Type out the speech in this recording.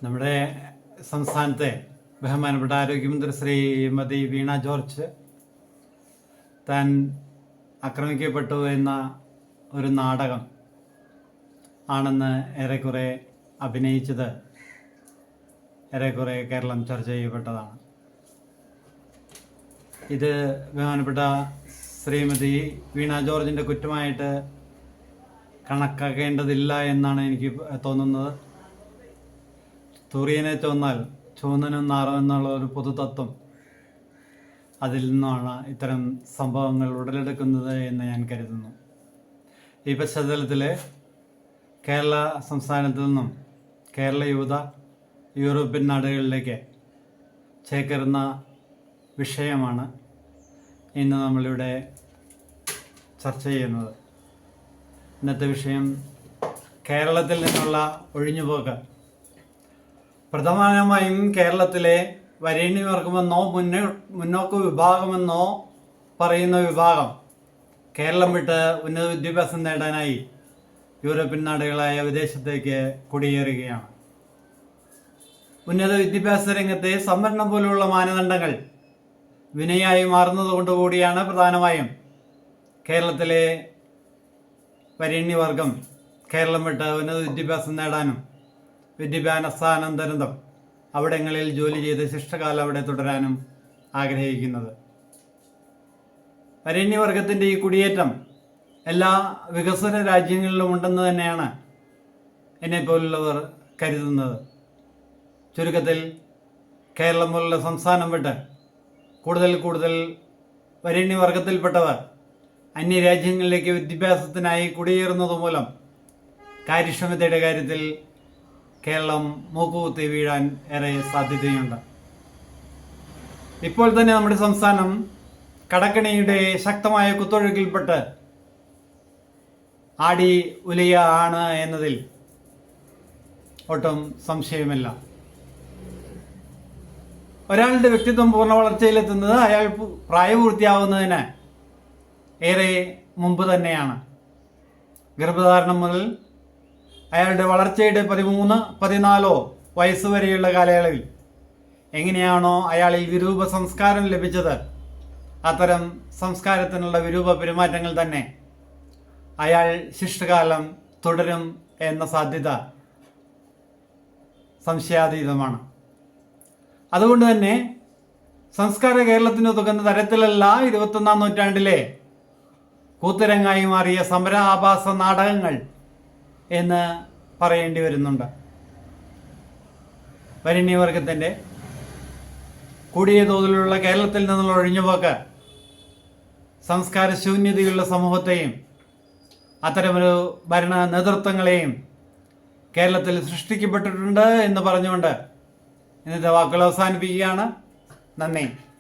നമ്മുടെ സംസ്ഥാനത്തെ ബഹുമാനപ്പെട്ട ആരോഗ്യമന്ത്രി ശ്രീമതി വീണ ജോർജ് താൻ ആക്രമിക്കപ്പെട്ടു എന്ന ഒരു നാടകം ആണെന്ന് ഏറെക്കുറെ അഭിനയിച്ചത് ഏറെക്കുറെ കേരളം ചർച്ച ചെയ്യപ്പെട്ടതാണ്. ഇത് ബഹുമാനപ്പെട്ട ശ്രീമതി വീണ ജോർജിൻ്റെ കുറ്റമായിട്ട് കണക്കാക്കേണ്ടതില്ല എന്നാണ് എനിക്ക് തോന്നുന്നത്. സൂര്യനെ ചൊന്നാൽ ചൂന്നനും നാറും എന്നുള്ള ഒരു പൊതുതത്വം അതിൽ നിന്നാണ് ഇത്തരം സംഭവങ്ങൾ ഉടലെടുക്കുന്നത് എന്ന് ഞാൻ കരുതുന്നു. ഈ പശ്ചാത്തലത്തിൽ കേരള സംസ്ഥാനത്തു നിന്നും കേരള യുവത യൂറോപ്യൻ നാടുകളിലേക്ക് ചേക്കേറുന്ന വിഷയമാണ് ഇന്ന് നമ്മളിവിടെ ചർച്ച ചെയ്യുന്നത്. ഇന്നത്തെ വിഷയം കേരളത്തിൽ നിന്നുള്ള ഒഴിഞ്ഞുപോക്ക്. പ്രധാനമായും കേരളത്തിലെ വരേണ്യവർഗമെന്നോ മുന്നോക്ക വിഭാഗമെന്നോ പറയുന്ന വിഭാഗം കേരളം വിട്ട് ഉന്നത വിദ്യാഭ്യാസം നേടാനായി യൂറോപ്യൻ നാടുകളായ വിദേശത്തേക്ക് കുടിയേറുകയാണ്. ഉന്നത വിദ്യാഭ്യാസ രംഗത്തെ സംവരണം പോലുള്ള മാനദണ്ഡങ്ങൾ വിനയായി മാറുന്നതുകൊണ്ടുകൂടിയാണ് പ്രധാനമായും കേരളത്തിലെ വരേണ്യവർഗം കേരളം വിട്ട് ഉന്നത വിദ്യാഭ്യാസം നേടാനും വിദ്യാഭ്യാസാനന്തരം അവിടങ്ങളിൽ ജോലി ചെയ്ത് ശിഷ്ടകാലം അവിടെ തുടരാനും ആഗ്രഹിക്കുന്നത്. വരേണ്യവർഗത്തിൻ്റെ ഈ കുടിയേറ്റം എല്ലാ വികസന രാജ്യങ്ങളിലും ഉണ്ടെന്ന് തന്നെയാണ് എന്നെപ്പോലുള്ളവർ കരുതുന്നത്. ചുരുക്കത്തിൽ കേരളം പോലുള്ള സംസ്ഥാനം വിട്ട് കൂടുതൽ വരേണ്യവർഗത്തിൽപ്പെട്ടവർ അന്യരാജ്യങ്ങളിലേക്ക് വിദ്യാഭ്യാസത്തിനായി കുടിയേറുന്നത് മൂലം കാര്യക്ഷമതയുടെ കാര്യത്തിൽ കേരളം മൂക്കുകുത്തി വീഴാൻ ഏറെ സാധ്യതയുണ്ട്. ഇപ്പോൾ തന്നെ നമ്മുടെ സംസ്ഥാനം കടക്കെണിയുടെ ശക്തമായ കുത്തൊഴുക്കിൽപ്പെട്ട് ആടി ഉലയ ആണ് എന്നതിൽ ഒട്ടും സംശയമില്ല. ഒരാളുടെ വ്യക്തിത്വം പൂർണ്ണ വളർച്ചയിലെത്തുന്നത് അയാൾ പ്രായപൂർത്തിയാവുന്നതിന് ഏറെ മുമ്പ് തന്നെയാണ്. ഗർഭധാരണം മുതൽ അയാളുടെ വളർച്ചയുടെ 13-14 വയസ്സ് വരെയുള്ള കാലയളവിൽ എങ്ങനെയാണോ അയാളിൽ വിരൂപ സംസ്കാരം ലഭിച്ചത്, അത്തരം സംസ്കാരത്തിനുള്ള വിരൂപ പെരുമാറ്റങ്ങൾ തന്നെ അയാൾ ശിഷ്ടകാലം തുടരും എന്ന സാധ്യത സംശയാതീതമാണ്. അതുകൊണ്ട് തന്നെ സംസ്കാര കേരളത്തിന് ഉതകുന്ന തരത്തിലല്ല 21ാം നൂറ്റാണ്ടിലെ കൂത്തുരങ്ങായി മാറിയ സമര ആഭാസ നാടകങ്ങൾ എന്ന് പറയേണ്ടി വരുന്നുണ്ട്. വരേണ്യവർഗത്തിൻ്റെ കൂടിയ തോതിലുള്ള കേരളത്തിൽ നിന്നുള്ള ഒഴിഞ്ഞുപോക്ക് സംസ്കാര ശൂന്യതയുള്ള സമൂഹത്തെയും അത്തരമൊരു ഭരണ നേതൃത്വങ്ങളെയും കേരളത്തിൽ സൃഷ്ടിക്കപ്പെട്ടിട്ടുണ്ട് എന്ന് പറഞ്ഞുകൊണ്ട് ഇന്നത്തെ വാക്കുകൾ അവസാനിപ്പിക്കുകയാണ്. നന്ദി.